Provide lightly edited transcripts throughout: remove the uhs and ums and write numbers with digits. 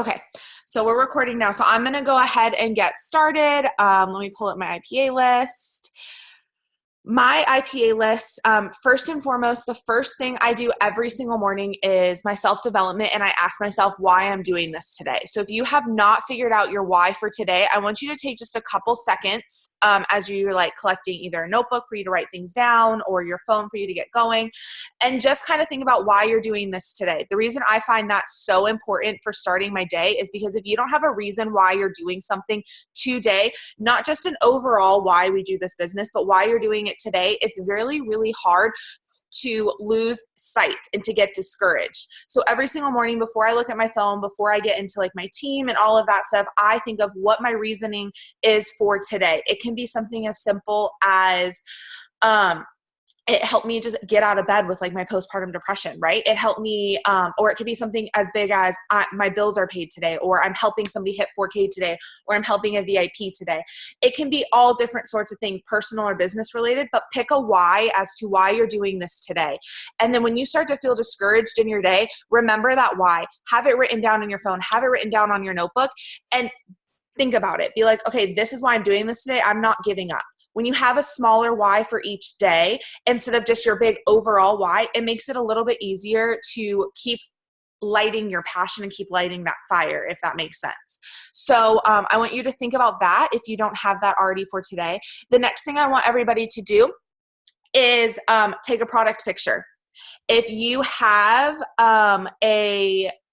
Okay, so we're recording now. So I'm going to go ahead and get started. Let me pull up my IPA list. My IPA list, first and foremost, the first thing I do every single morning is my self-development, and I ask myself why I'm doing this today. So if you have not figured out your why for today, I want you to take just a couple seconds as you're like collecting either a notebook for you to write things down or your phone for you to get going, and just kind of think about why you're doing this today. The reason I find that so important for starting my day is because if you don't have a reason why you're doing something today, not just an overall why we do this business, but why you're doing it today, it's really, really hard to lose sight and to get discouraged. So every single morning before I look at my phone, before I get into like my team and all of that stuff, I think of what my reasoning is for today. It can be something as simple as, it helped me just get out of bed with like my postpartum depression, right? It helped me, or it could be something as big as my bills are paid today, or I'm helping somebody hit 4K today, or I'm helping a VIP today. It can be all different sorts of things, personal or business related, but pick a why as to why you're doing this today. And then when you start to feel discouraged in your day, remember that why. Have it written down in your phone, have it written down on your notebook, and think about it. Be like, okay, this is why I'm doing this today. I'm not giving up. When you have a smaller why for each day, instead of just your big overall why, it makes it a little bit easier to keep lighting your passion and keep lighting that fire, if that makes sense. So I want you to think about that if you don't have that already for today. The next thing I want everybody to do is take a product picture. If you have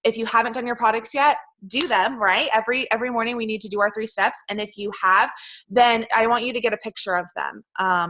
if you haven't done your products yet, do them, right? Every morning we need to do our 3 steps. And if you have, then I want you to get a picture of them.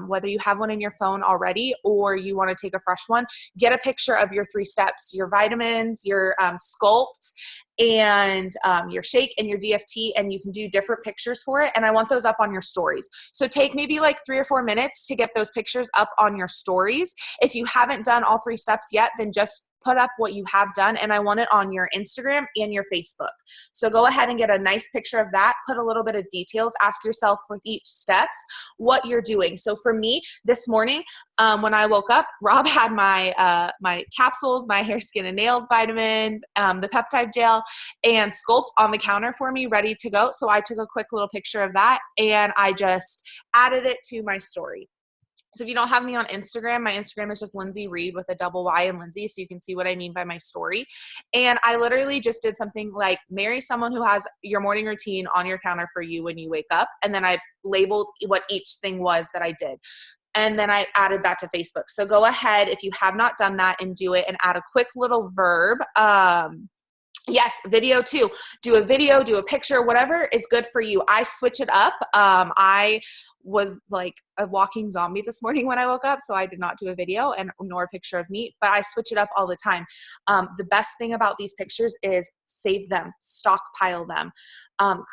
Whether you have one in your phone already or you want to take a fresh one, get a picture of your 3 steps, your vitamins, your sculpt, and your shake and your DFT, and you can do different pictures for it. And I want those up on your stories. So take maybe like 3 or 4 minutes to get those pictures up on your stories. If you haven't done all 3 steps yet, then just put up what you have done, and I want it on your Instagram and your Facebook. So go ahead and get a nice picture of that, put a little bit of details, ask yourself with each steps what you're doing. So for me this morning, when I woke up, Rob had my my capsules, my hair, skin, and nails vitamins, the peptide gel, and Sculpt on the counter for me, ready to go. So I took a quick little picture of that, and I just added it to my story. So if you don't have me on Instagram, my Instagram is just Lindsay Reed with a double Y in Lindsay, so you can see what I mean by my story. And I literally just did something like marry someone who has your morning routine on your counter for you when you wake up, and then I labeled what each thing was that I did. And then I added that to Facebook. So go ahead, if you have not done that, and do it, and add a quick little verb. Yes, video too. Do a video, do a picture, whatever is good for you. I switch it up. I was like a walking zombie this morning when I woke up, so I did not do a video and nor a picture of me, but I switch it up all the time. The best thing about these pictures is save them, stockpile them.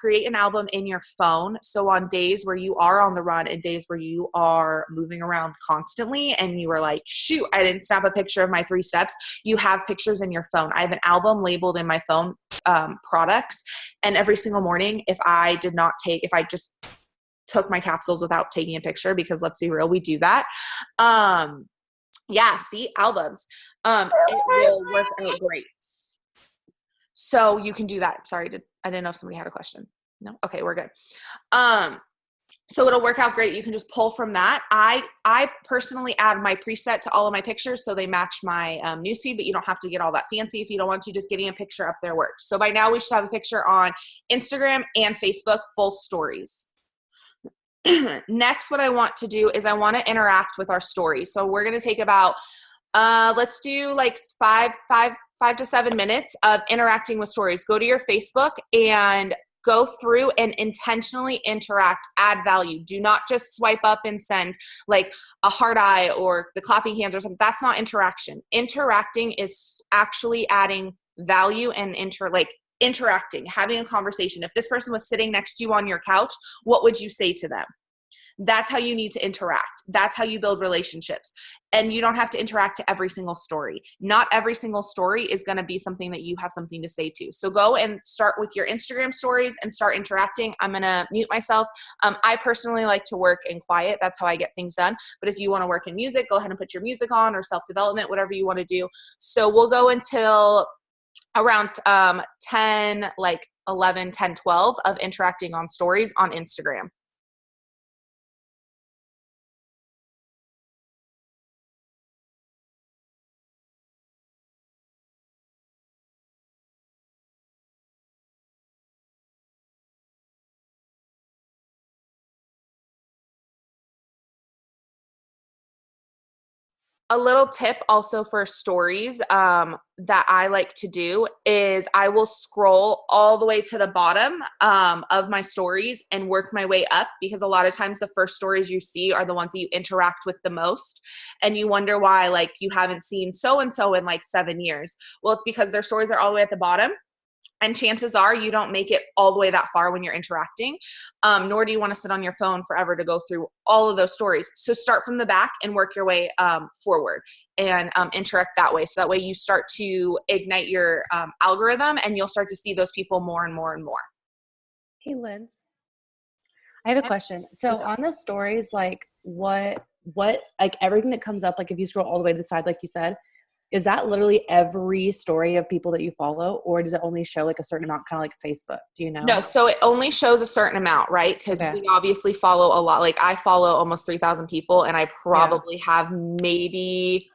Create an album in your phone. So on days where you are on the run and days where you are moving around constantly and you are like, shoot, I didn't snap a picture of my 3 steps, you have pictures in your phone. I have an album labeled in my phone, products. And every single morning, if I just took my capsules without taking a picture, because let's be real, we do that. Yeah, see, albums. It will work out great. So you can do that. Sorry, I didn't know if somebody had a question. No? Okay, we're good. So it'll work out great. You can just pull from that. I personally add my preset to all of my pictures so they match my newsfeed, but you don't have to get all that fancy. If you don't want to, just getting a picture up there works. So by now we should have a picture on Instagram and Facebook, both stories. Next, what I want to do is I want to interact with our stories. So we're going to take about, let's do like 5 to 7 minutes of interacting with stories. Go to your Facebook and go through and intentionally interact, add value. Do not just swipe up and send like a heart eye or the clapping hands or something. That's not interaction. Interacting is actually adding value and interacting, having a conversation. If this person was sitting next to you on your couch, what would you say to them? That's how you need to interact. That's how you build relationships. And you don't have to interact to every single story. Not every single story is going to be something that you have something to say to. So go and start with your Instagram stories and start interacting. I'm going to mute myself. I personally like to work in quiet. That's how I get things done. But if you want to work in music, go ahead and put your music on, or self-development, whatever you want to do. So we'll go until Around 10, like 11, 10, 12 of interacting on stories on Instagram. A little tip also for stories that I like to do is I will scroll all the way to the bottom of my stories and work my way up, because a lot of times the first stories you see are the ones that you interact with the most, and you wonder why like you haven't seen so and so in like 7 years. Well, it's because their stories are all the way at the bottom, and chances are you don't make it all the way that far when you're interacting, nor do you want to sit on your phone forever to go through all of those stories. So start from the back and work your way forward, and interact that way. So that way you start to ignite your algorithm, and you'll start to see those people more and more and more. Hey, Liz. I have a question. So on the stories, like what, like everything that comes up, like if you scroll all the way to the side, like you said, is that literally every story of people that you follow, or does it only show like a certain amount, kind of like Facebook? Do you No, know? so it only shows a certain amount, right? Because Okay. we obviously follow a lot. Like I follow almost 3,000 people, and I Yeah. probably have maybe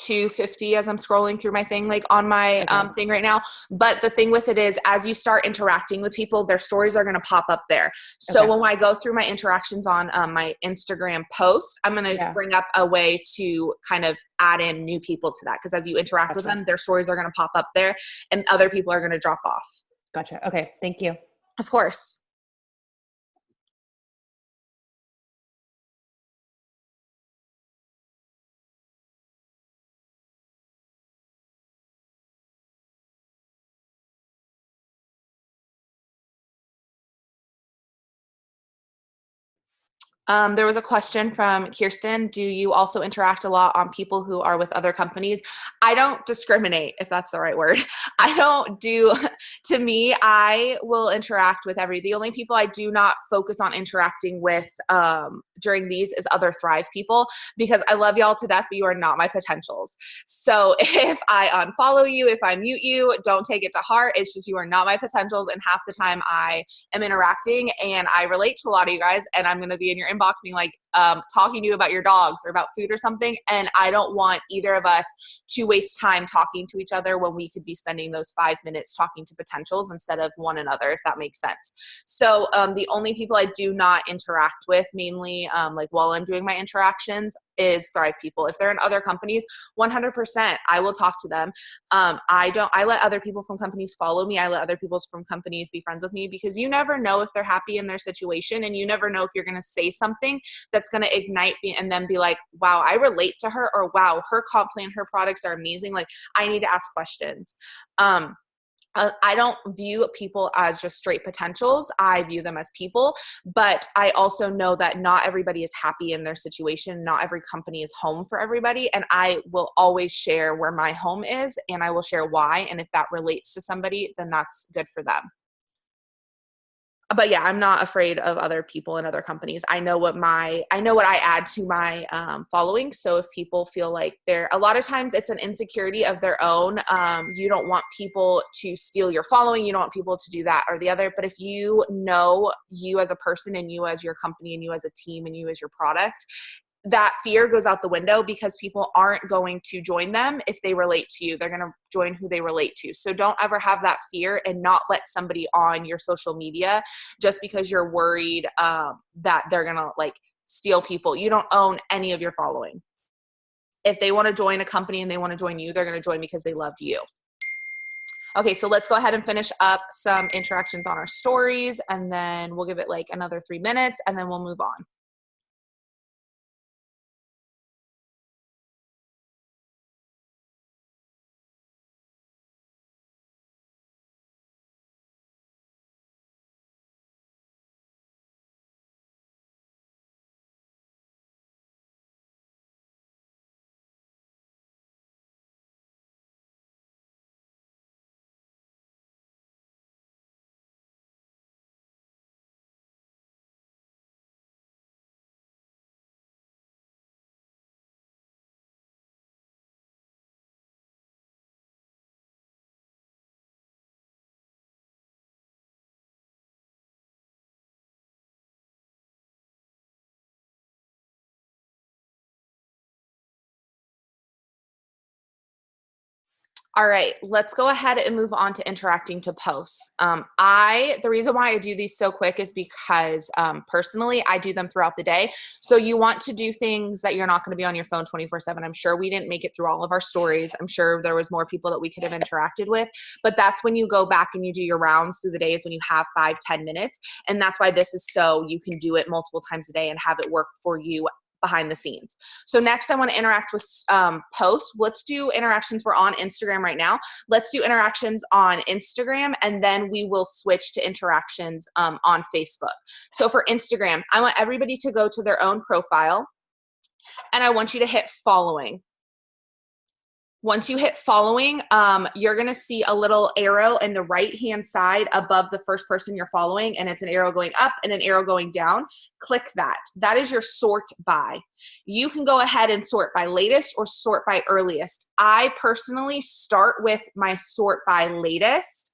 250 as I'm scrolling through my thing, like on my Okay. thing right now. But the thing with it is, as you start interacting with people, their stories are going to pop up there. So Okay. when I go through my interactions on my Instagram post, I'm going to Yeah. bring up a way to kind of add in new people to that. Because as you interact with Gotcha. them, their stories are going to pop up there, and other people are going to drop off. Gotcha. Okay. Thank you. Of course. There was a question from Kirsten. Do you also interact a lot on people who are with other companies? I don't discriminate, if that's the right word. I don't do, to me, I will interact with the only people I do not focus on interacting with during these is other Thrive people, because I love y'all to death, but you are not my potentials. So if I unfollow you, if I mute you, don't take it to heart. It's just you are not my potentials. And half the time I am interacting and I relate to a lot of you guys, and I'm going to be in your inbox being like talking to you about your dogs or about food or something, and I don't want either of us to waste time talking to each other when we could be spending those 5 minutes talking to potentials instead of one another, if that makes sense. So the only people I do not interact with mainly like while I'm doing my interactions is Thrive people. If they're in other companies, 100% I will talk to them. I let other people from companies follow me. I let other people from companies be friends with me, because you never know if they're happy in their situation, and you never know if you're going to say something that's going to ignite me and then be like, wow, I relate to her, or wow, her comp plan, her products are amazing. Like I need to ask questions. I don't view people as just straight potentials. I view them as people, but I also know that not everybody is happy in their situation. Not every company is home for everybody. And I will always share where my home is, and I will share why. And if that relates to somebody, then that's good for them. But yeah, I'm not afraid of other people and other companies. I know what I add to my following. So if people feel like they're, a lot of times it's an insecurity of their own. You don't want people to steal your following. You don't want people to do that or the other. But if you know you as a person, and you as your company, and you as a team, and you as your product, that fear goes out the window, because people aren't going to join them if they relate to you. They're going to join who they relate to. So don't ever have that fear, and not let somebody on your social media just because you're worried that they're going to like steal people. You don't own any of your following. If they want to join a company and they want to join you, they're going to join because they love you. Okay, so let's go ahead and finish up some interactions on our stories, and then we'll give it like another 3 minutes, and then we'll move on. All right, let's go ahead and move on to interacting to posts. The reason why I do these so quick is because personally, I do them throughout the day. So you want to do things that you're not going to be on your phone 24/7. I'm sure we didn't make it through all of our stories. I'm sure there was more people that we could have interacted with, but that's when you go back and you do your rounds through the days when you have 5-10 minutes. And that's why this is so you can do it multiple times a day and have it work for you behind the scenes. So next I want to interact with posts. Let's do interactions. We're on Instagram right now. Let's do interactions on Instagram, and then we will switch to interactions on Facebook. So for Instagram, I want everybody to go to their own profile, and I want you to hit following. Once you hit following, you're going to see a little arrow in the right-hand side above the first person you're following, and it's an arrow going up and an arrow going down. Click that. That is your sort by. You can go ahead and sort by latest or sort by earliest. I personally start with my sort by latest.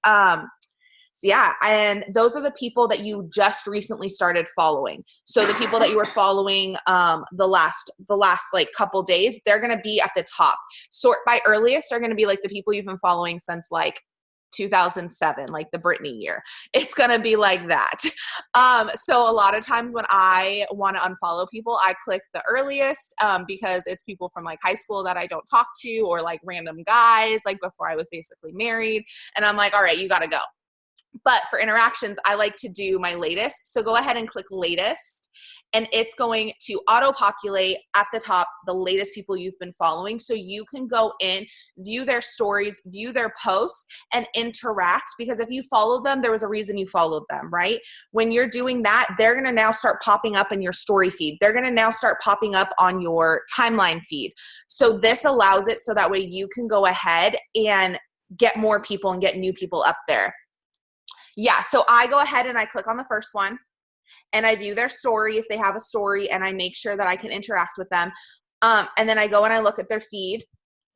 So yeah, and those are the people that you just recently started following. So the people that you were following the last like couple days, they're gonna be at the top. Sort by earliest are gonna be like the people you've been following since like 2007, like the Britney year. It's gonna be like that. So a lot of times when I want to unfollow people, I click the earliest because it's people from like high school that I don't talk to, or like random guys like before I was basically married, and I'm like, all right, you gotta go. But for interactions, I like to do my latest. So go ahead and click latest, and it's going to auto-populate at the top the latest people you've been following. So you can go in, view their stories, view their posts, and interact, because if you followed them, there was a reason you followed them, right? When you're doing that, they're going to now start popping up in your story feed. They're going to now start popping up on your timeline feed. So this allows it so that way you can go ahead and get more people and get new people up there. Yeah, so I go ahead and I click on the first one, and I view their story if they have a story, and I make sure that I can interact with them. And then I go and I look at their feed.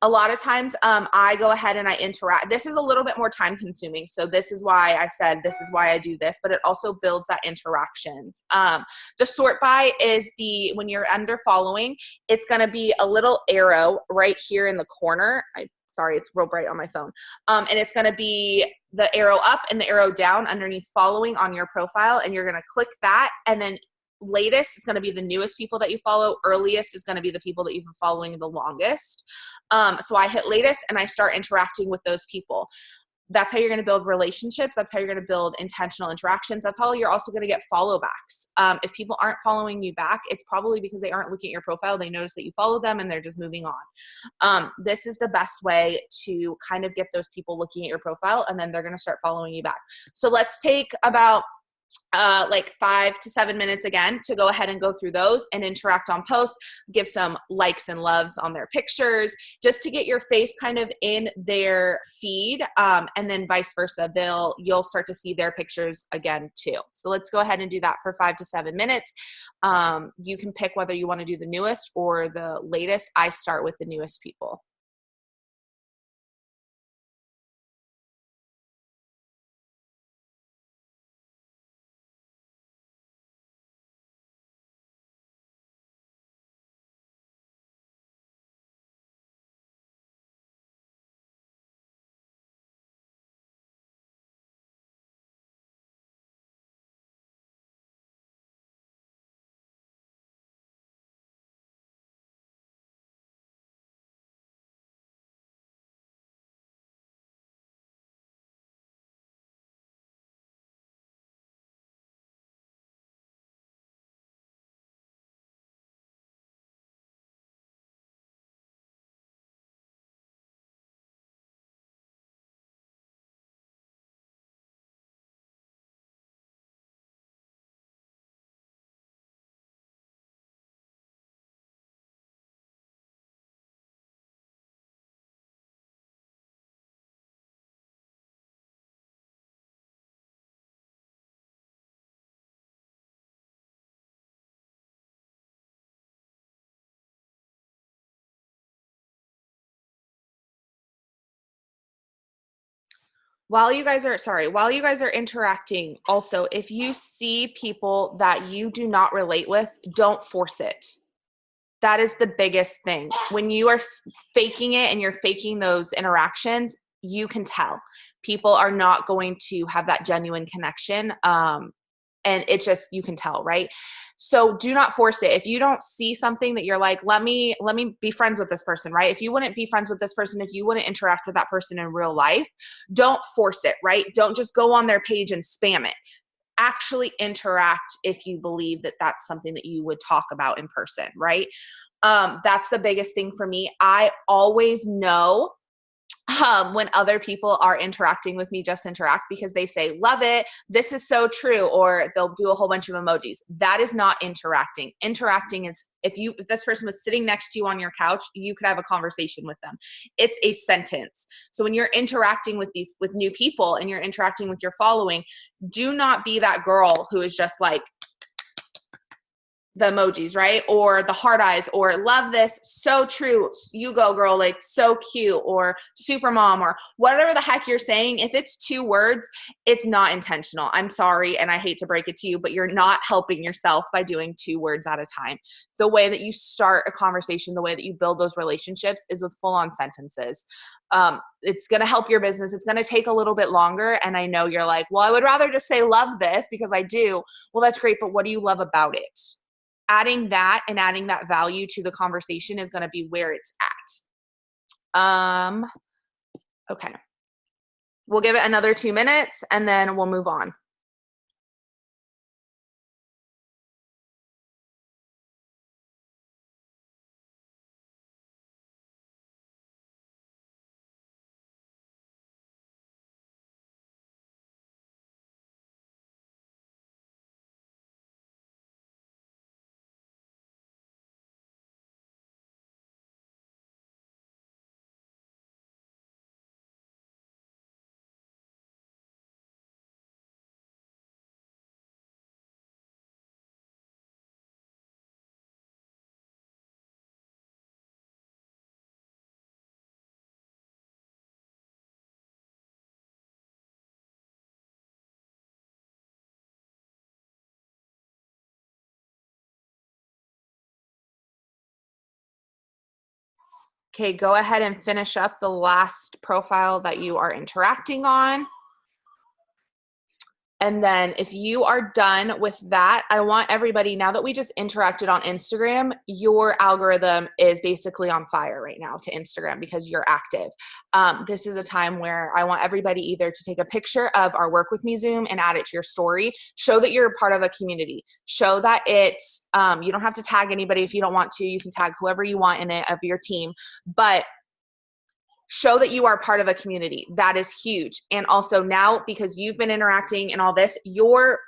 A lot of times I go ahead and I interact. This is a little bit more time consuming. So this is why I said this is why I do this, but it also builds that interactions. The sort by is when you're under following, it's going to be a little arrow right here in the corner. Sorry, it's real bright on my phone. And it's going to be the arrow up and the arrow down underneath following on your profile. And you're going to click that. And then latest is going to be the newest people that you follow. Earliest is going to be the people that you've been following the longest. So I hit latest and I start interacting with those people. That's how you're going to build relationships. That's how you're going to build intentional interactions. That's how you're also going to get follow backs. If people aren't following you back, it's probably because they aren't looking at your profile. They notice that you followed them and they're just moving on. This is the best way to kind of get those people looking at your profile, and then they're going to start following you back. So let's take about like 5 to 7 minutes again to go ahead and go through those and interact on posts, give some likes and loves on their pictures, just to get your face kind of in their feed, and then vice versa. You'll start to see their pictures again too. So let's go ahead and do that for 5 to 7 minutes. You can pick whether you want to do the newest or the latest. I start with the newest people. While you guys are interacting, also, if you see people that you do not relate with, don't force it. That is the biggest thing. When you are faking it and you're faking those interactions, you can tell. People are not going to have that genuine connection. And it's just, you can tell, right? So do not force it. If you don't see something that you're like, let me be friends with this person, right? If you wouldn't be friends with this person, if you wouldn't interact with that person in real life, don't force it, right? Don't just go on their page and spam it. Actually interact if you believe that that's something that you would talk about in person, right? That's the biggest thing for me. I always know when other people are interacting with me, just interact, because they say, love it, this is so true, or they'll do a whole bunch of emojis. That is not interacting. Interacting is if this person was sitting next to you on your couch, you could have a conversation with them. It's a sentence. So when you're interacting with new people and you're interacting with your following, do not be that girl who is just like, the emojis, right? Or the heart eyes, or love this, so true, you go girl, like so cute, or super mom, or whatever the heck you're saying. If it's 2 words, it's not intentional. I'm sorry, and I hate to break it to you, but you're not helping yourself by doing 2 words at a time. The way that you start a conversation, the way that you build those relationships is with full-on sentences. It's going to help your business. It's going to take a little bit longer. And I know you're like, well, I would rather just say love this because I do. Well, that's great, but what do you love about it? Adding that and adding that value to the conversation is going to be where it's at. Okay. We'll give it another 2 minutes and then we'll move on. Okay, go ahead and finish up the last profile that you are interacting on. And then if you are done with that, I want everybody, now that we just interacted on Instagram, your algorithm is basically on fire right now to Instagram because you're active. This is a time where I want everybody either to take a picture of our Work With Me Zoom and add it to your story. Show that you're a part of a community. Show that you don't have to tag anybody if you don't want to. You can tag whoever you want in it of your team. But show that you are part of a community. That is huge. And also now, because you've been interacting and all this, your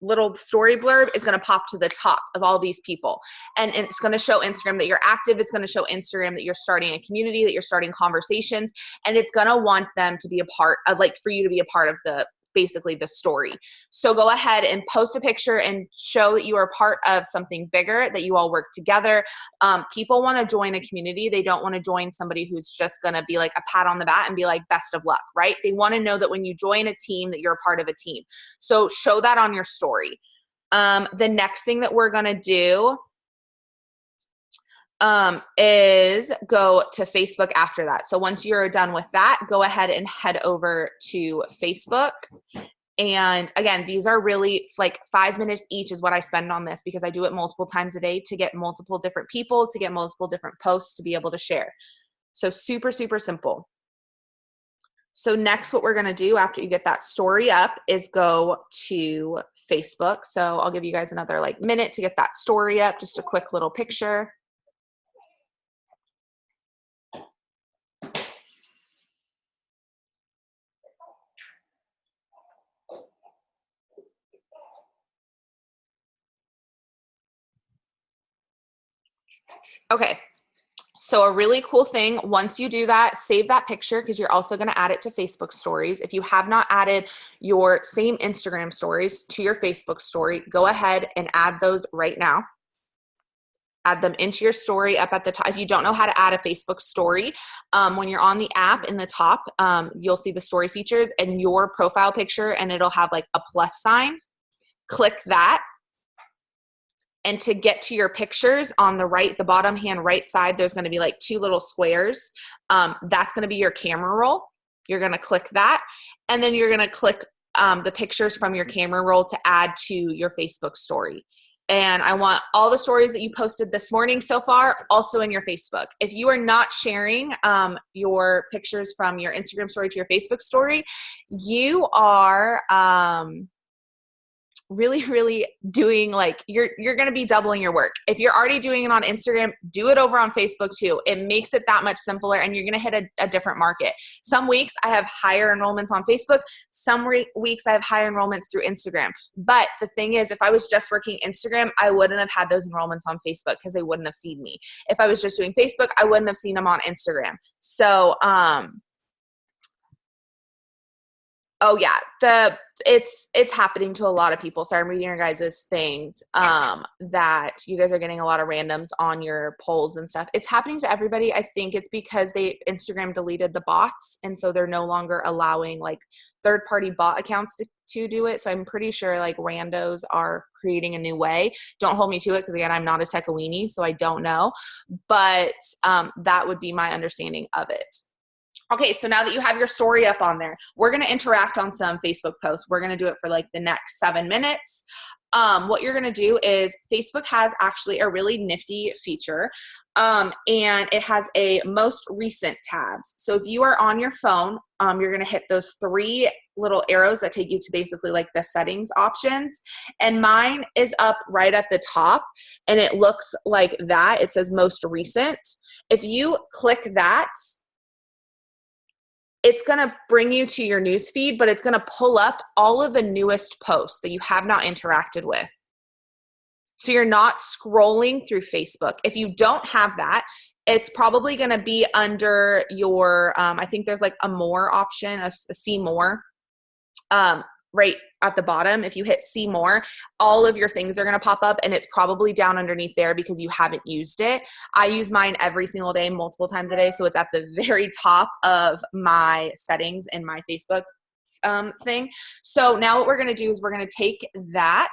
little story blurb is going to pop to the top of all these people. And it's going to show Instagram that you're active. It's going to show Instagram that you're starting a community, that you're starting conversations. And it's going to want them to be a part of, like, for you to be a part of basically the story. So go ahead and post a picture and show that you are part of something bigger, that you all work together. People want to join a community. They don't want to join somebody who's just going to be like a pat on the back and be like, best of luck, right? They want to know that when you join a team, that you're a part of a team. So show that on your story. The next thing that we're going to do is go to Facebook after that. So once you're done with that, go ahead and head over to Facebook. And again, these are really like 5 minutes each is what I spend on this, because I do it multiple times a day to get multiple different people, to get multiple different posts to be able to share. So super, super simple. So next, what we're going to do after you get that story up is go to Facebook. So I'll give you guys another minute to get that story up, just a quick little picture. Okay, so a really cool thing, once you do that, save that picture because you're also going to add it to Facebook stories. If you have not added your same Instagram stories to your Facebook story, go ahead and add those right now. Add them into your story up at the top. If you don't know how to add a Facebook story, when you're on the app in the top, you'll see the story features and your profile picture, and it'll have like a plus sign. Click that. And to get to your pictures on the right, the bottom hand right side, there's going to be like two little squares. That's going to be your camera roll. You're going to click that. And then you're going to click the pictures from your camera roll to add to your Facebook story. And I want all the stories that you posted this morning so far also in your Facebook. If you are not sharing your pictures from your Instagram story to your Facebook story, you are really doing like you're going to be doubling your work. If you're already doing it on Instagram, do it over on Facebook too. It makes it that much simpler, and you're going to hit a different market. Some weeks I have higher enrollments on Facebook. Some weeks I have higher enrollments through Instagram. But the thing is, if I was just working Instagram, I wouldn't have had those enrollments on Facebook because they wouldn't have seen me. If I was just doing Facebook, I wouldn't have seen them on Instagram. So oh yeah, it's happening to a lot of people. Sorry, I'm reading your guys' things. That you guys are getting a lot of randoms on your polls and stuff. It's happening to everybody. I think it's because Instagram deleted the bots, and so they're no longer allowing like third-party bot accounts to do it. So I'm pretty sure like randos are creating a new way. Don't hold me to it because again, I'm not a tech-a-weenie, so I don't know. But that would be my understanding of it. Okay, so now that you have your story up on there, we're going to interact on some Facebook posts. We're going to do it for like the next 7 minutes. What you're going to do is Facebook has actually a really nifty feature, and it has a most recent tabs. So if you are on your phone, you're going to hit those 3 little arrows that take you to basically like the settings options. And mine is up right at the top, and it looks like that. It says most recent. If you click that, it's going to bring you to your news feed, but it's going to pull up all of the newest posts that you have not interacted with. So you're not scrolling through Facebook. If you don't have that, it's probably going to be under your, I think there's like a more option, a see more, right at the bottom. If you hit see more, all of your things are going to pop up, and it's probably down underneath there because you haven't used it. I use mine every single day, multiple times a day. So it's at the very top of my settings in my Facebook thing. So now what we're going to do is we're going to take that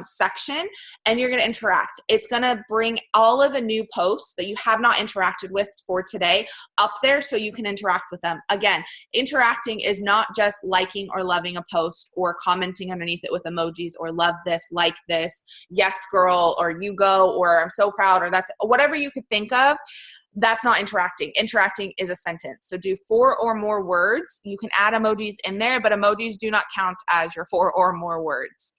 section, and you're going to interact. It's going to bring all of the new posts that you have not interacted with for today up there so you can interact with them. Again, interacting is not just liking or loving a post or commenting underneath it with emojis or love this, like this, yes girl, or you go, or I'm so proud, or that's whatever you could think of. That's not interacting. Interacting is a sentence. So do 4 or more words. You can add emojis in there, but emojis do not count as your 4 or more words.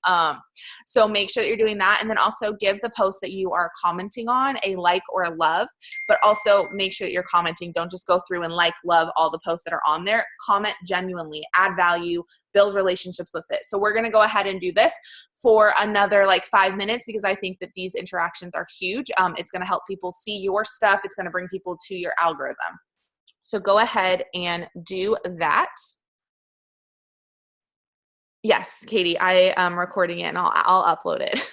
So make sure that you're doing that. And then also give the post that you are commenting on a like or a love, but also make sure that you're commenting. Don't just go through and like, love all the posts that are on there. Comment genuinely, add value, build relationships with it. So we're going to go ahead and do this for another like 5 minutes because I think that these interactions are huge. It's going to help people see your stuff. It's going to bring people to your algorithm. So go ahead and do that. Yes, Katie, I am recording it and I'll upload it.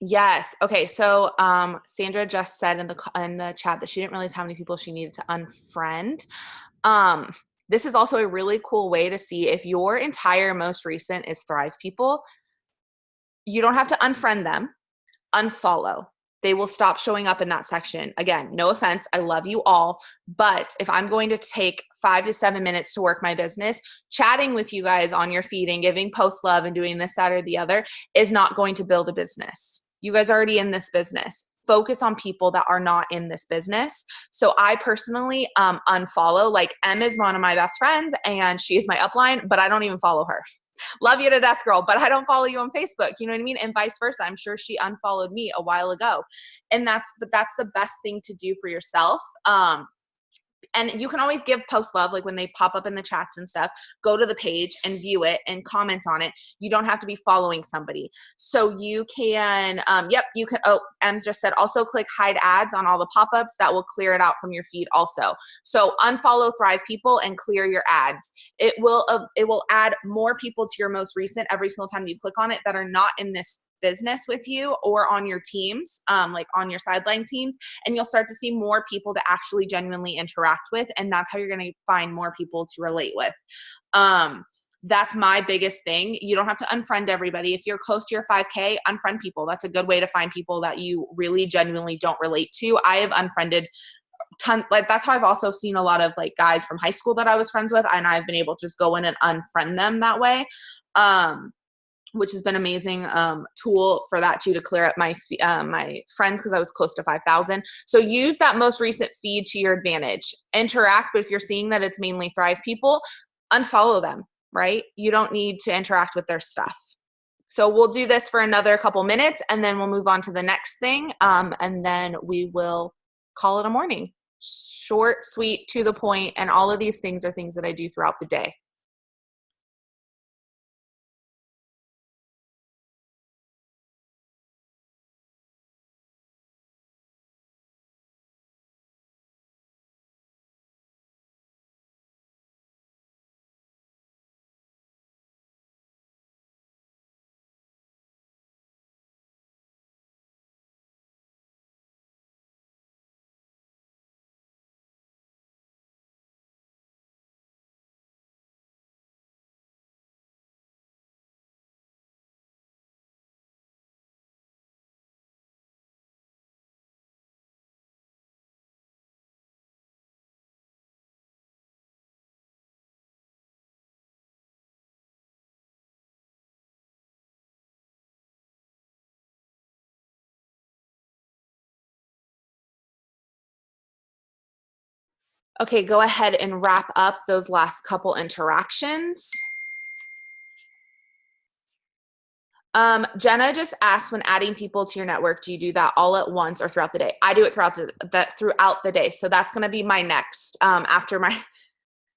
Yes. Okay. So Sandra just said in the chat that she didn't realize how many people she needed to unfriend. This is also a really cool way to see if your entire most recent is Thrive people. You don't have to unfriend them, unfollow. They will stop showing up in that section. Again, no offense, I love you all, but if I'm going to take 5 to 7 minutes to work my business, chatting with you guys on your feed and giving post love and doing this, that, or the other is not going to build a business. You guys are already in this business. Focus on people that are not in this business. So I personally unfollow. Like, Em is one of my best friends and she is my upline, but I don't even follow her. Love you to death, girl, but I don't follow you on Facebook. You know what I mean? And vice versa. I'm sure she unfollowed me a while ago. And that's the best thing to do for yourself. And you can always give post love, like when they pop up in the chats and stuff, go to the page and view it and comment on it. You don't have to be following somebody. So you can, you can, Em just said, also click hide ads on all the pop-ups. That will clear it out from your feed also. So unfollow Thrive people and clear your ads. It will add more people to your most recent every single time you click on it that are not in this business with you or on your teams, like on your sideline teams, and you'll start to see more people to actually genuinely interact with, and that's how you're going to find more people to relate with. That's my biggest thing. You don't have to unfriend everybody. If you're close to your 5K, unfriend people. That's a good way to find people that you really genuinely don't relate to. I have unfriended like, that's how I've also seen a lot of like guys from high school that I was friends with, and I've been able to just go in and unfriend them that way. Which has been amazing tool for that too, to clear up my my friends, because I was close to 5,000. So use that most recent feed to your advantage. Interact, but if you're seeing that it's mainly Thrive people, unfollow them, right? You don't need to interact with their stuff. So we'll do this for another couple minutes, and then we'll move on to the next thing, and then we will call it a morning. Short, sweet, to the point, and all of these things are things that I do throughout the day. Okay, go ahead and wrap up those last couple interactions. Jenna just asked, when adding people to your network, do you do that all at once or throughout the day? I do it throughout the day. So that's going to be my next,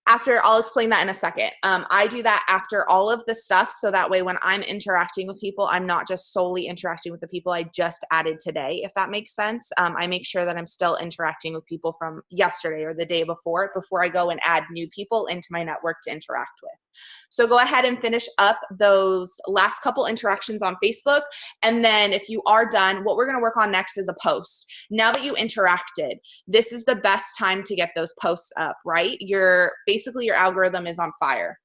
after I'll explain that in a second. I do that after all of the stuff. So that way, when I'm interacting with people, I'm not just solely interacting with the people I just added today, if that makes sense. I make sure that I'm still interacting with people from yesterday or the day before I go and add new people into my network to interact with. So go ahead and finish up those last couple interactions on Facebook. And then if you are done, what we're going to work on next is a post. Now that you interacted, this is the best time to get those posts up, right? Basically your algorithm is on fire.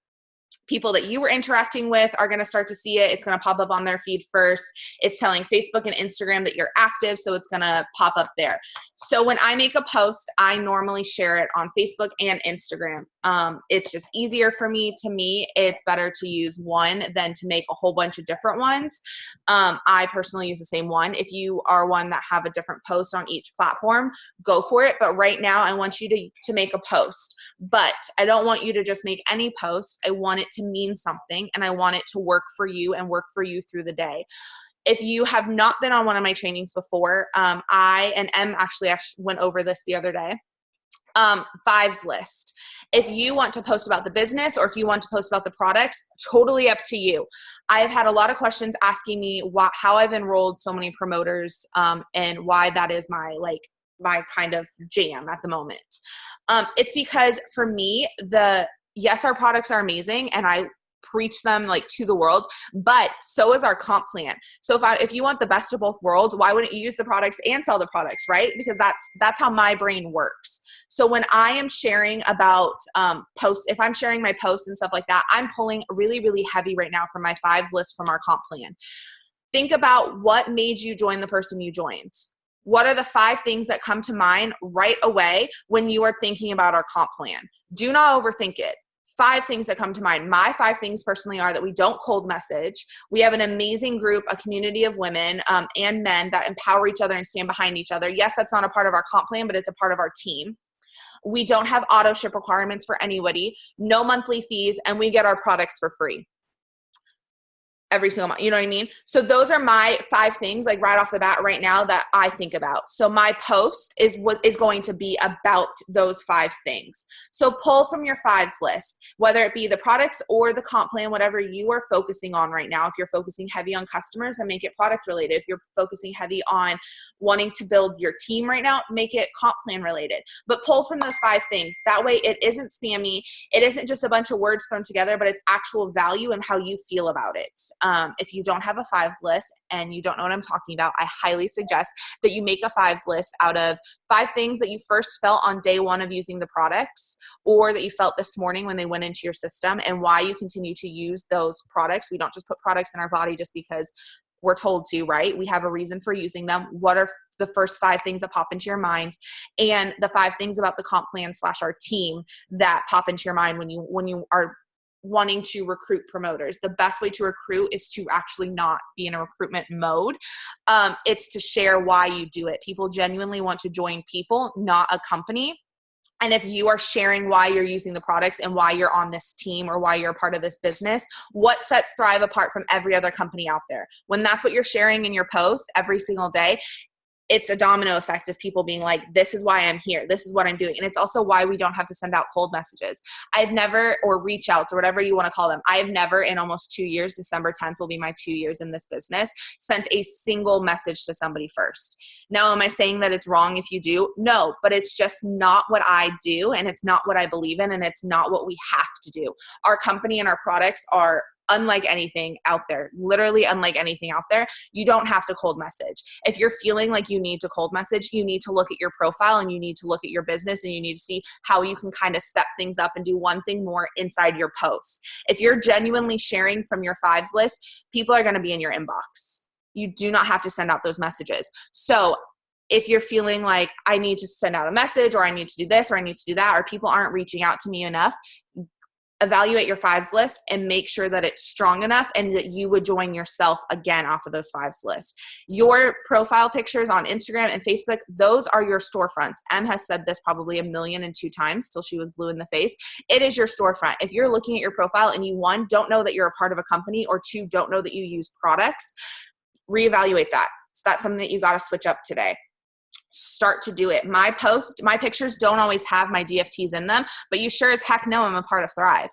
People that you were interacting with are going to start to see it. It's going to pop up on their feed first. It's telling Facebook and Instagram that you're active, so it's going to pop up there. So when I make a post, I normally share it on Facebook and Instagram. It's just easier for me. To me, it's better to use one than to make a whole bunch of different ones. I personally use the same one. If you are one that have a different post on each platform, go for it. But right now, I want you to make a post. But I don't want you to just make any post. I want it to mean something, and I want it to work for you and work for you through the day. If you have not been on one of my trainings before, I and Em actually went over this the other day. Fives list. If you want to post about the business or if you want to post about the products, totally up to you. I've had a lot of questions asking me how I've enrolled so many promoters, and why that is my kind of jam at the moment. It's because for me, yes, our products are amazing and I preach them like to the world, but so is our comp plan. So if you want the best of both worlds, why wouldn't you use the products and sell the products, right? Because that's how my brain works. So when I am sharing about posts, if I'm sharing my posts and stuff like that, I'm pulling really, really heavy right now from my fives list from our comp plan. Think about what made you join the person you joined. What are the 5 things that come to mind right away when you are thinking about our comp plan? Do not overthink it. 5 things that come to mind. My 5 things personally are that we don't cold message. We have an amazing group, a community of women and men that empower each other and stand behind each other. Yes, that's not a part of our comp plan, but it's a part of our team. We don't have auto ship requirements for anybody, no monthly fees, and we get our products for free every single month. You know what I mean? So those are my 5 things, like right off the bat right now, that I think about. So my post is what is going to be about those 5 things. So pull from your 5s list, whether it be the products or the comp plan, whatever you are focusing on right now. If you're focusing heavy on customers, then make it product related. If you're focusing heavy on wanting to build your team right now, make it comp plan related. But pull from those 5 things. That way it isn't spammy. It isn't just a bunch of words thrown together, but it's actual value and how you feel about it. If you don't have a 5s list and you don't know what I'm talking about, I highly suggest that you make a 5s list out of 5 things that you first felt on day 1 of using the products, or that you felt this morning when they went into your system, and why you continue to use those products. We don't just put products in our body just because we're told to, right? We have a reason for using them. What are the first 5 things that pop into your mind, and the 5 things about the comp plan / our team that pop into your mind when you are wanting to recruit promoters. The best way to recruit is to actually not be in a recruitment mode. It's to share why you do it. People genuinely want to join people, not a company. And if you are sharing why you're using the products and why you're on this team or why you're a part of this business, what sets Thrive apart from every other company out there? When that's what you're sharing in your posts every single day, it's a domino effect of people being like, this is why I'm here. This is what I'm doing. And it's also why we don't have to send out cold messages. I've never, or reach outs or whatever you want to call them. I have never in almost 2 years, December 10th will be my 2 years in this business, sent a single message to somebody first. Now, am I saying that it's wrong if you do? No, but it's just not what I do, and it's not what I believe in, and it's not what we have to do. Our company and our products are unlike anything out there, literally unlike anything out there. You don't have to cold message. If you're feeling like you need to cold message, you need to look at your profile and you need to look at your business and you need to see how you can kind of step things up and do one thing more inside your posts. If you're genuinely sharing from your 5s list, people are going to be in your inbox. You do not have to send out those messages. So if you're feeling like I need to send out a message, or I need to do this, or I need to do that, or people aren't reaching out to me enough, evaluate your 5s list and make sure that it's strong enough and that you would join yourself again off of those 5s list. Your profile pictures on Instagram and Facebook, those are your storefronts. Em has said this probably 1,000,002 times till she was blue in the face. It is your storefront. If you're looking at your profile and you, 1, don't know that you're a part of a company, or 2, don't know that you use products, reevaluate that. So that's something that you got to switch up today. Start to do it. My pictures don't always have my DFTs in them, but you sure as heck know I'm a part of Thrive,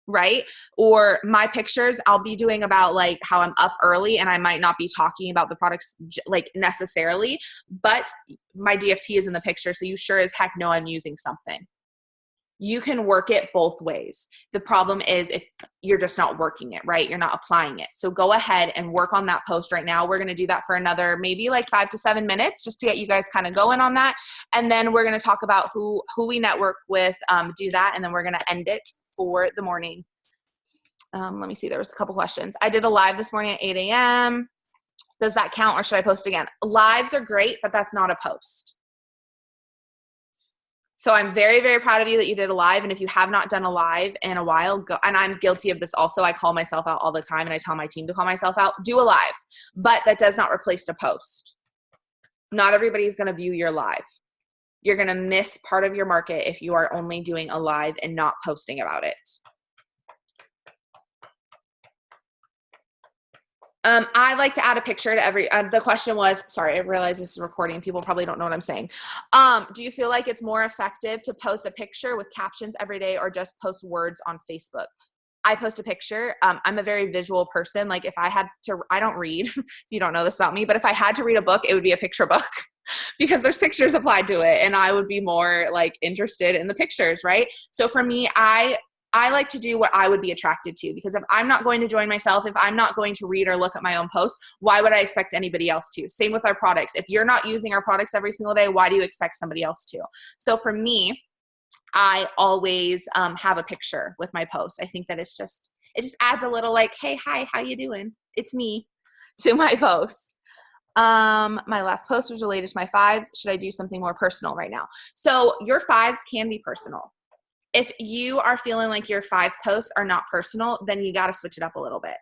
right? Or my pictures, I'll be doing about like how I'm up early, and I might not be talking about the products like necessarily, but my DFT is in the picture, so you sure as heck know I'm using something. You can work it both ways. The problem is if you're just not working it, right? You're not applying it. So go ahead and work on that post right now. We're going to do that for another maybe like 5 to 7 minutes just to get you guys kind of going on that. And then we're going to talk about who we network with, do that. And then we're going to end it for the morning. Let me see. There was a couple questions. I did a live this morning at 8 a.m. Does that count, or should I post again? Lives are great, but that's not a post. So I'm very, very proud of you that you did a live. And if you have not done a live in a while, go, and I'm guilty of this also. I call myself out all the time, and I tell my team to call myself out. Do a live, but that does not replace a post. Not everybody's going to view your live. You're going to miss part of your market if you are only doing a live and not posting about it. I like to add a picture to every, the question was, sorry, I realize this is recording. People probably don't know what I'm saying. Do you feel like it's more effective to post a picture with captions every day, or just post words on Facebook? I post a picture. I'm a very visual person. Like if I had to, I don't read, if you don't know this about me, but if I had to read a book, it would be a picture book because there's pictures applied to it, and I would be more like interested in the pictures, right? So for me, I like to do what I would be attracted to, because if I'm not going to join myself, if I'm not going to read or look at my own posts, why would I expect anybody else to? Same with our products. If you're not using our products every single day, why do you expect somebody else to? So for me, I always have a picture with my posts. I think that it just adds a little like, hey, hi, how you doing? It's me. to my post. My last post was related to my fives. Should I do something more personal right now? So your fives can be personal. If you are feeling like your five posts are not personal, then you got to switch it up a little bit.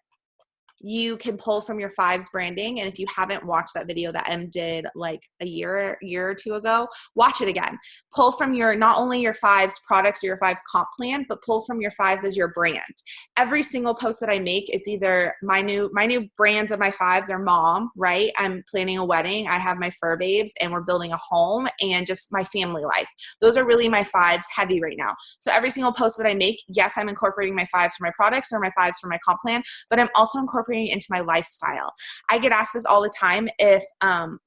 You can pull from your fives branding. And if you haven't watched that video that Em did like a year or two ago, watch it again. Pull from your, not only your fives products or your fives comp plan, but pull from your fives as your brand. Every single post that I make, it's either my new brands of my fives are mom, right? I'm planning a wedding. I have my fur babes and we're building a home and just my family life. Those are really my fives heavy right now. So every single post that I make, yes, I'm incorporating my fives for my products or my fives for my comp plan, but I'm also incorporating into my lifestyle. I get asked this all the time. If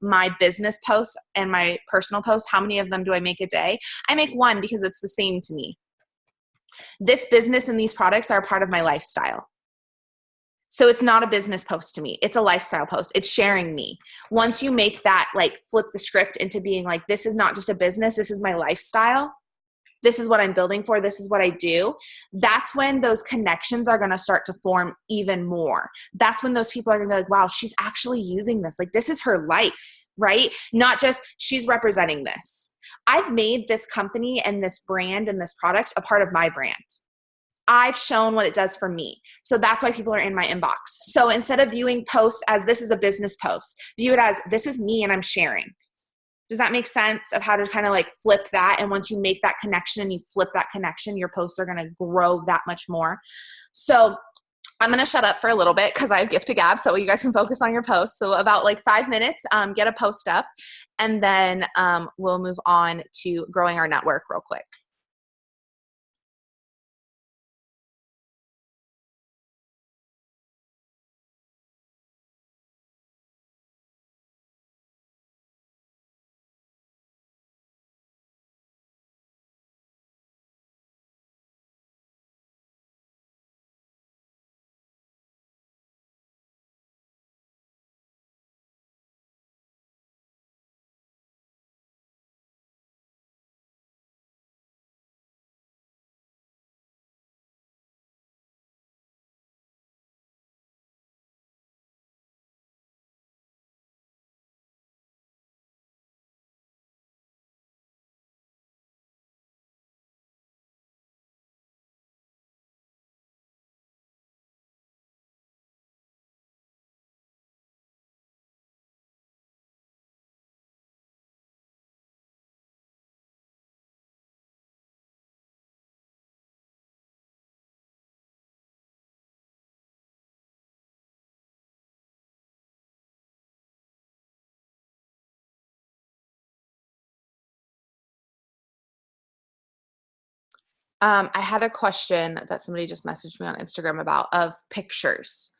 my business posts and my personal posts, how many of them do I make a day? I make one because it's the same to me. This business and these products are a part of my lifestyle. So it's not a business post to me. It's a lifestyle post. It's sharing me. Once you make that, like, flip the script into being like, this is not just a business, this is my lifestyle. This is what I'm building for. This is what I do. That's when those connections are going to start to form even more. That's when those people are going to be like, wow, she's actually using this. Like, this is her life, right? Not just she's representing this. I've made this company and this brand and this product a part of my brand. I've shown what it does for me. So that's why people are in my inbox. So instead of viewing posts as this is a business post, view it as this is me and I'm sharing. Does that make sense of how to kind of like flip that? And once you make that connection and you flip that connection, your posts are going to grow that much more. So I'm going to shut up for a little bit because I have gift to gab so you guys can focus on your posts. So about like 5 minutes, get a post up, and then we'll move on to growing our network real quick. I had a question that somebody just messaged me on Instagram about of pictures,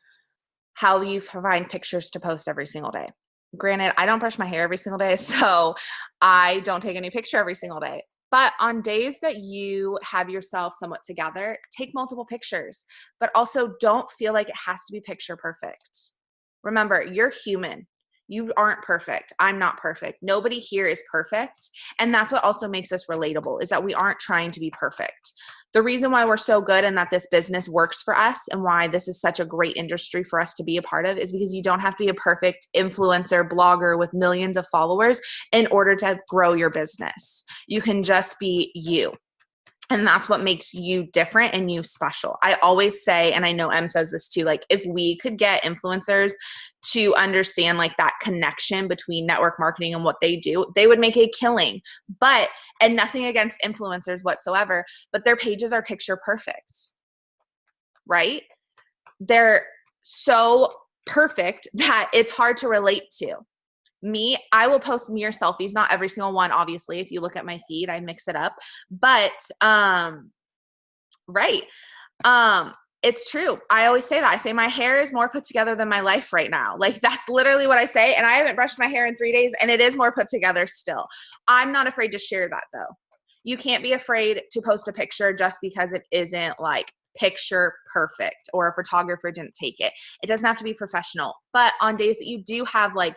how you find pictures to post every single day. Granted, I don't brush my hair every single day, so I don't take any picture every single day. But on days that you have yourself somewhat together, take multiple pictures, but also don't feel like it has to be picture perfect. Remember, you're human. You aren't perfect. I'm not perfect. Nobody here is perfect. And that's what also makes us relatable, is that we aren't trying to be perfect. The reason why we're so good and that this business works for us and why this is such a great industry for us to be a part of is because you don't have to be a perfect influencer, blogger with millions of followers in order to grow your business. You can just be you. And that's what makes you different and you special. I always say, and I know Em says this too, like if we could get influencers to understand like that connection between network marketing and what they do, they would make a killing. But, and nothing against influencers whatsoever, but their pages are picture perfect, right? They're so perfect that it's hard to relate to. Me, I will post mirror selfies, not every single one, obviously. If you look at my feed, I mix it up. But right. It's true. I always say that. I say my hair is more put together than my life right now. Like that's literally what I say. And I haven't brushed my hair in 3 days and it is more put together still. I'm not afraid to share that though. You can't be afraid to post a picture just because it isn't like picture perfect or a photographer didn't take it. It doesn't have to be professional. But on days that you do have like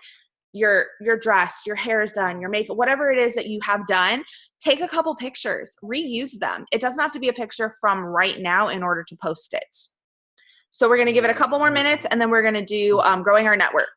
you're dressed, your hair is done, your makeup, whatever it is that you have done, take a couple pictures, reuse them. It doesn't have to be a picture from right now in order to post it. So we're going to give it a couple more minutes, and then we're going to do growing our network.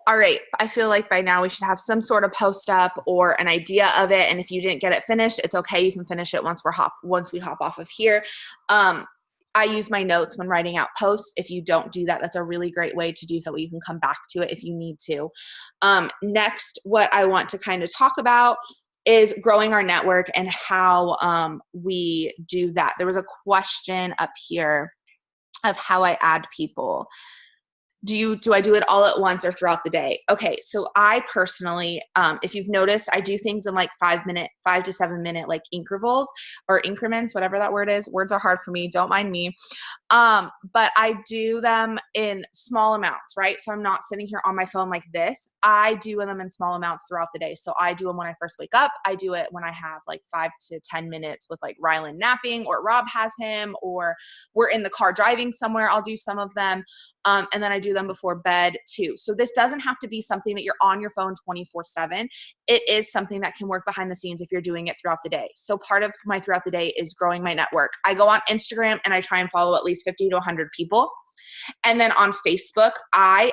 All right, I feel like by now we should have some sort of post up or an idea of it. And if you didn't get it finished, it's okay. You can finish it once we hop off of here. I use my notes when writing out posts. If you don't do that, that's a really great way to do so. You can come back to it if you need to. Next, what I want to kind of talk about is growing our network and how we do that. There was a question up here of how I add people. Do I do it all at once or throughout the day? Okay, so I personally, if you've noticed, I do things in like 5 to 7 minute like intervals or increments, whatever that word is. Words are hard for me, don't mind me. But I do them in small amounts, right? So I'm not sitting here on my phone like this. I do them in small amounts throughout the day. So I do them when I first wake up. I do it when I have like 5 to 10 minutes with like Rylan napping, or Rob has him, or we're in the car driving somewhere. I'll do some of them. And then I do them before bed too. So this doesn't have to be something that you're on your phone 24/7. It is something that can work behind the scenes if you're doing it throughout the day. So part of my throughout the day is growing my network. I go on Instagram and I try and follow at least 50 to 100 people. And then on Facebook, I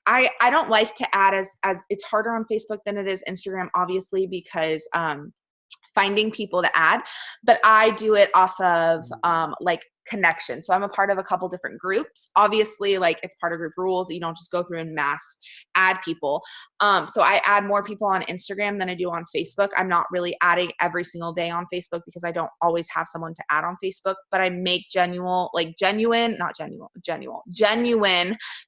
don't like to add as it's harder on Facebook than it is Instagram, obviously, because finding people to add, but I do it off of like connection. So I'm a part of a couple different groups. Obviously, like it's part of group rules. You don't just go through and mass add people. So I add more people on Instagram than I do on Facebook. I'm not really adding every single day on Facebook because I don't always have someone to add on Facebook, but I make genuine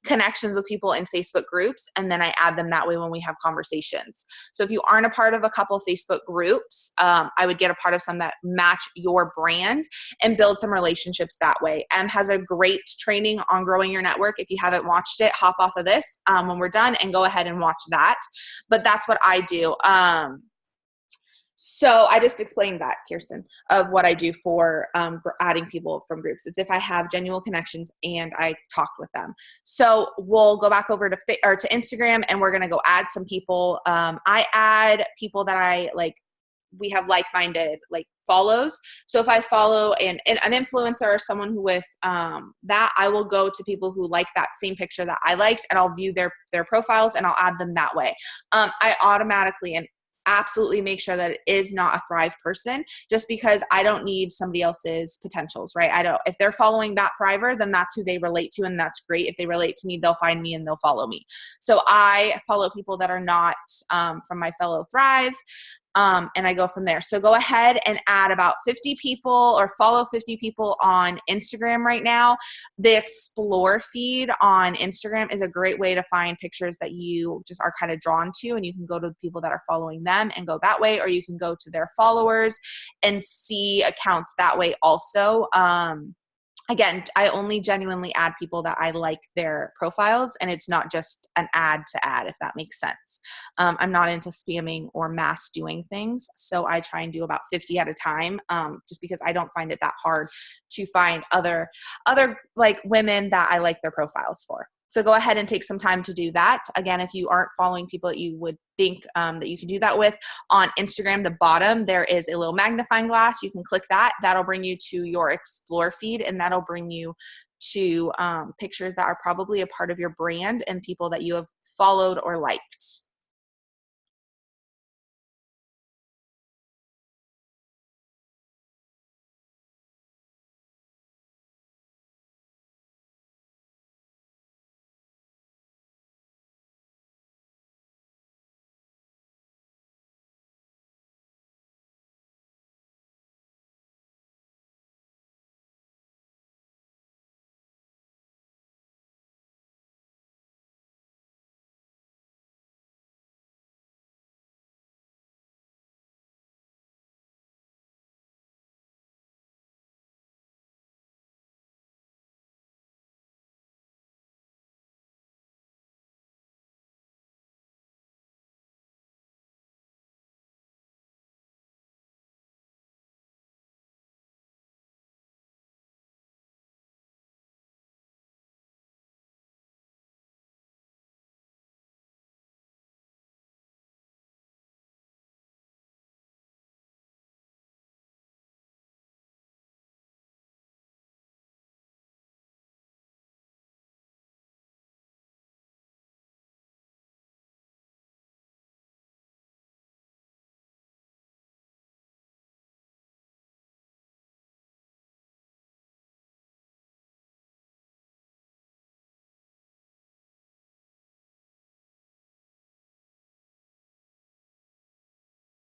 connections with people in Facebook groups. And then I add them that way when we have conversations. So if you aren't a part of a couple Facebook groups, I would get a part of some that match your brand and build some relationships that way. Em has a great training on growing your network. If you haven't watched it, hop off of this when we're done and go ahead and watch that. But that's what I do. So I just explained that, Kirsten, of what I do for adding people from groups. It's if I have genuine connections and I talked with them. So we'll go back over to Instagram and we're going to go add some people. I add people that I like. We have like-minded like follows. So if I follow an influencer or someone who with that, I will go to people who like that same picture that I liked, and I'll view their profiles and I'll add them that way. I automatically and absolutely make sure that it is not a Thrive person, just because I don't need somebody else's potentials, right? If they're following that Thriver, then that's who they relate to, and that's great. If they relate to me, they'll find me and they'll follow me. So I follow people that are not from my fellow Thrive. And I go from there. So go ahead and add about 50 people or follow 50 people on Instagram right now. The Explore feed on Instagram is a great way to find pictures that you just are kind of drawn to, and you can go to the people that are following them and go that way, or you can go to their followers and see accounts that way also. Again, I only genuinely add people that I like their profiles, and it's not just an ad to add, if that makes sense. I'm not into spamming or mass doing things, so I try and do about 50 at a time, just because I don't find it that hard to find other like women that I like their profiles for. So go ahead and take some time to do that. Again, if you aren't following people that you would think that you can do that with, on Instagram, the bottom, there is a little magnifying glass. You can click that. That'll bring you to your Explore feed, and that'll bring you to pictures that are probably a part of your brand and people that you have followed or liked.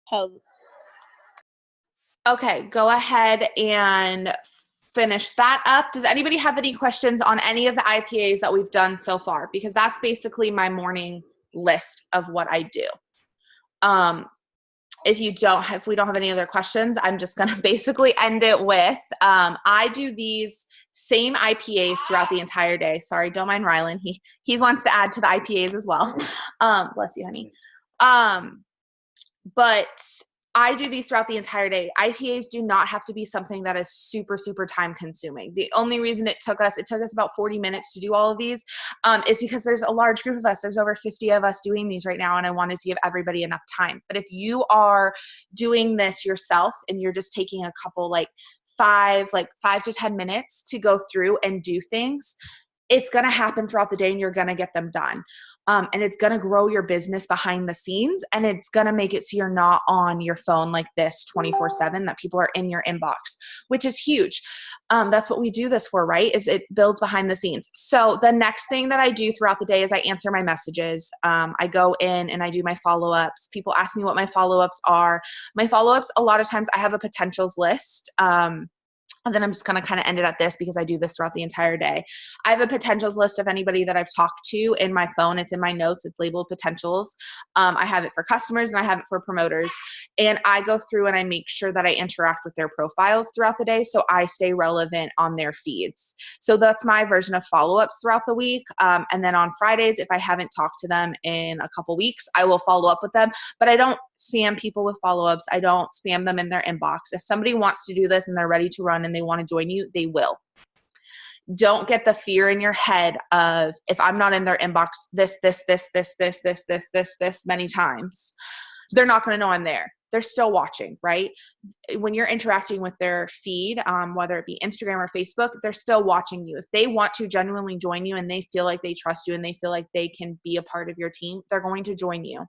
Hell. Okay, go ahead and finish that up. Does anybody have any questions on any of the IPAs that we've done so far? Because that's basically my morning list of what I do. If we don't have any other questions, I'm just going to basically end it with, I do these same IPAs throughout the entire day. Sorry, don't mind Rylan. He wants to add to the IPAs as well. Bless you, honey. But I do these throughout the entire day. IPAs do not have to be something that is super, super time consuming. The only reason it took us about 40 minutes to do all of these is because there's a large group of us. There's over 50 of us doing these right now, and I wanted to give everybody enough time. But if you are doing this yourself and you're just taking a couple, like 5 to 10 minutes to go through and do things, it's going to happen throughout the day and you're going to get them done. And it's going to grow your business behind the scenes, and it's going to make it so you're not on your phone like this 24/7, that people are in your inbox, which is huge. That's what we do this for, right? Is it builds behind the scenes. So the next thing that I do throughout the day is I answer my messages. I go in and I do my follow-ups. People ask me what my follow-ups are. My follow-ups, a lot of times I have a potentials list. And then I'm just going to kind of end it at this because I do this throughout the entire day. I have a potentials list of anybody that I've talked to in my phone. It's in my notes. It's labeled potentials. I have it for customers and I have it for promoters. And I go through and I make sure that I interact with their profiles throughout the day so I stay relevant on their feeds. So that's my version of follow-ups throughout the week. And then on Fridays, if I haven't talked to them in a couple weeks, I will follow up with them. But I don't spam people with follow-ups. I don't spam them in their inbox. If somebody wants to do this and they're ready to run and they want to join you, they will. Don't get the fear in your head of, if I'm not in their inbox this many times, they're not going to know I'm there. They're still watching, right? When you're interacting with their feed, whether it be Instagram or Facebook, they're still watching you. If they want to genuinely join you and they feel like they trust you and they feel like they can be a part of your team, they're going to join you.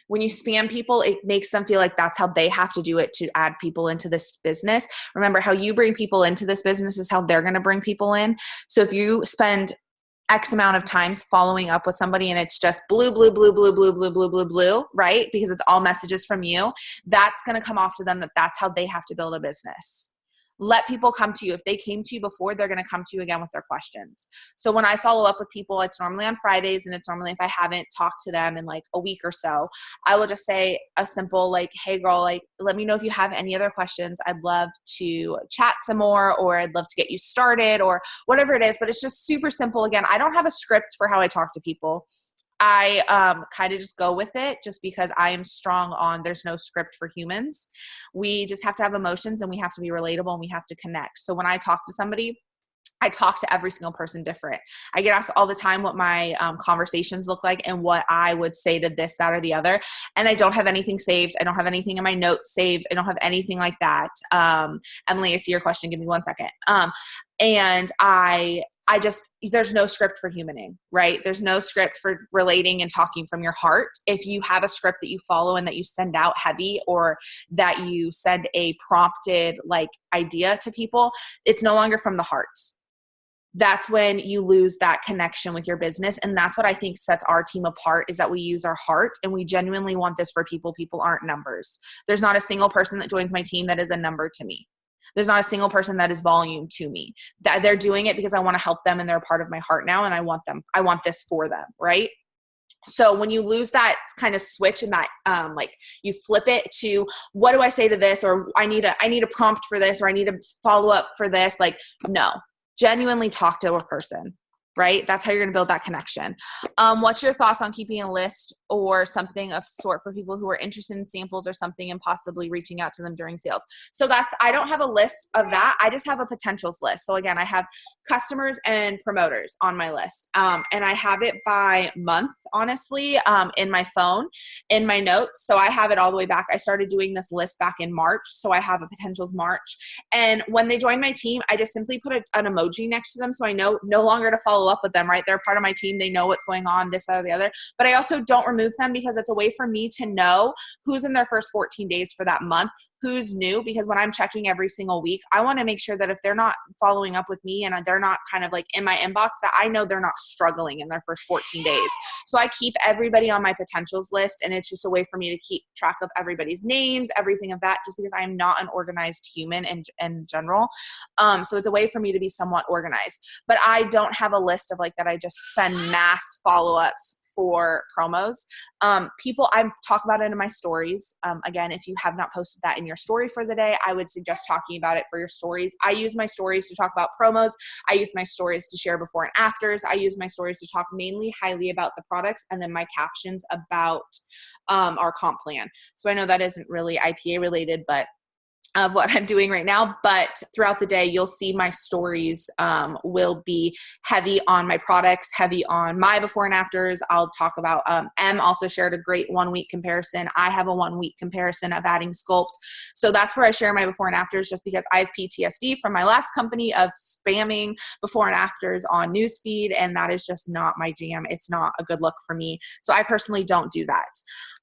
When you spam people, it makes them feel like that's how they have to do it to add people into this business. Remember, how you bring people into this business is how they're going to bring people in. So if you spend X amount of times following up with somebody and it's just blue, right? Because it's all messages from you, that's going to come off to them that that's how they have to build a business. Let people come to you. If they came to you before, they're going to come to you again with their questions. So when I follow up with people, it's normally on Fridays, and it's normally if I haven't talked to them in like a week or so, I will just say a simple like, hey girl, like, let me know if you have any other questions. I'd love to chat some more, or I'd love to get you started, or whatever it is. But it's just super simple. Again, I don't have a script for how I talk to people. I kind of just go with it just because I am strong on there's no script for humans. We just have to have emotions and we have to be relatable and we have to connect. So when I talk to somebody, I talk to every single person different. I get asked all the time what my conversations look like and what I would say to this, that, or the other. And I don't have anything saved. I don't have anything in my notes saved. I don't have anything like that. Emily, I see your question. Give me 1 second. And I just, there's no script for humaning, right? There's no script for relating and talking from your heart. If you have a script that you follow and that you send out heavy, or that you send a prompted like idea to people, it's no longer from the heart. That's when you lose that connection with your business. And that's what I think sets our team apart, is that we use our heart and we genuinely want this for people. People aren't numbers. There's not a single person that joins my team that is a number to me. There's not a single person that is volume to me. That they're doing it because I want to help them and they're a part of my heart now, and I want this for them, right? So when you lose that kind of switch and that like you flip it to, what do I say to this, or I need a prompt for this, or I need a follow up for this, like, no. Genuinely talk to a person, right? That's how you're going to build that connection. What's your thoughts on keeping a list or something of sort for people who are interested in samples or something and possibly reaching out to them during sales? So I don't have a list of that. I just have a potentials list. So again, I have customers and promoters on my list. And I have it by month, honestly, in my phone, in my notes. So I have it all the way back. I started doing this list back in March. So I have a potentials March. And when they join my team, I just simply put an emoji next to them. So I know no longer to follow up with them, right? They're part of my team. They know what's going on, this, that, or the other. But I also don't remove remove them because it's a way for me to know who's in their first 14 days for that month, who's new, because when I'm checking every single week, I want to make sure that if they're not following up with me and they're not kind of like in my inbox, that I know they're not struggling in their first 14 days. So I keep everybody on my potentials list, and it's just a way for me to keep track of everybody's names, everything of that, just because I'm not an organized human in general. So it's a way for me to be somewhat organized. But I don't have a list of like that I just send mass follow-ups for promos. I talk about it in my stories. Again, if you have not posted that in your story for the day, I would suggest talking about it for your stories. I use my stories to talk about promos. I use my stories to share before and afters. I use my stories to talk mainly highly about the products, and then my captions about our comp plan. So I know that isn't really IPA related, but of what I'm doing right now, but throughout the day, you'll see my stories will be heavy on my products, heavy on my before and afters. I'll talk about, M also shared a great 1 week comparison. I have a 1 week comparison of adding Sculpt. So that's where I share my before and afters, just because I have PTSD from my last company of spamming before and afters on newsfeed. And that is just not my jam. It's not a good look for me. So I personally don't do that.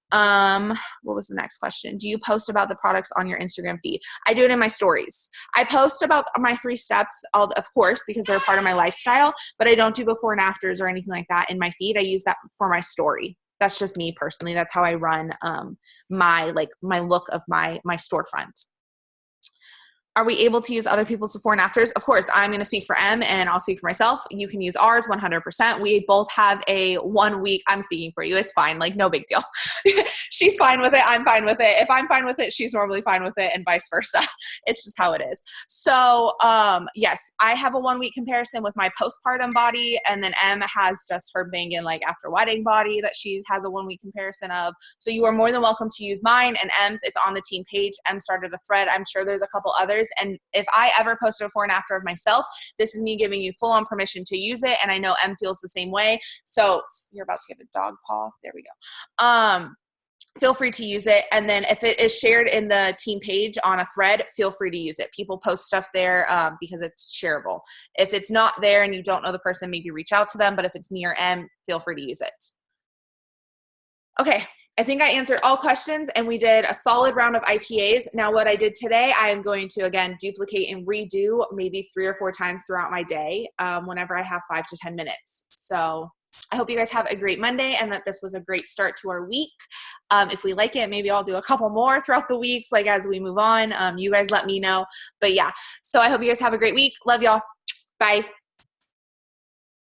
What was the next question? Do you post about the products on your Instagram feed? I do it in my stories. I post about my 3 steps, of course, because they're part of my lifestyle, but I don't do before and afters or anything like that in my feed. I use that for my story. That's just me personally. That's how I run my look of my storefront. Are we able to use other people's before and afters? Of course, I'm going to speak for M and I'll speak for myself. You can use ours 100%. We both have a 1 week. I'm speaking for you. It's fine. Like, no big deal. She's fine with it. I'm fine with it. If I'm fine with it, she's normally fine with it, and vice versa. It's just how it is. So, yes, I have a 1 week comparison with my postpartum body, and then M has just her banging like after wedding body that she has a 1 week comparison of. So you are more than welcome to use mine and M's. It's on the team page. M started a thread. I'm sure there's a couple others. And if I ever post a before and after of myself, this is me giving you full on permission to use it. And I know M feels the same way. So you're about to get a dog paw. There we go. Feel free to use it. And then if it is shared in the team page on a thread, feel free to use it. People post stuff there because it's shareable. If it's not there and you don't know the person, maybe reach out to them. But if it's me or M, feel free to use it. Okay. I think I answered all questions, and we did a solid round of IPAs. Now what I did today, I am going to, again, duplicate and redo maybe 3 or 4 times throughout my day whenever I have 5 to 10 minutes. So I hope you guys have a great Monday and that this was a great start to our week. If we like it, maybe I'll do a couple more throughout the weeks, like as we move on. You guys let me know. But yeah, so I hope you guys have a great week. Love y'all. Bye.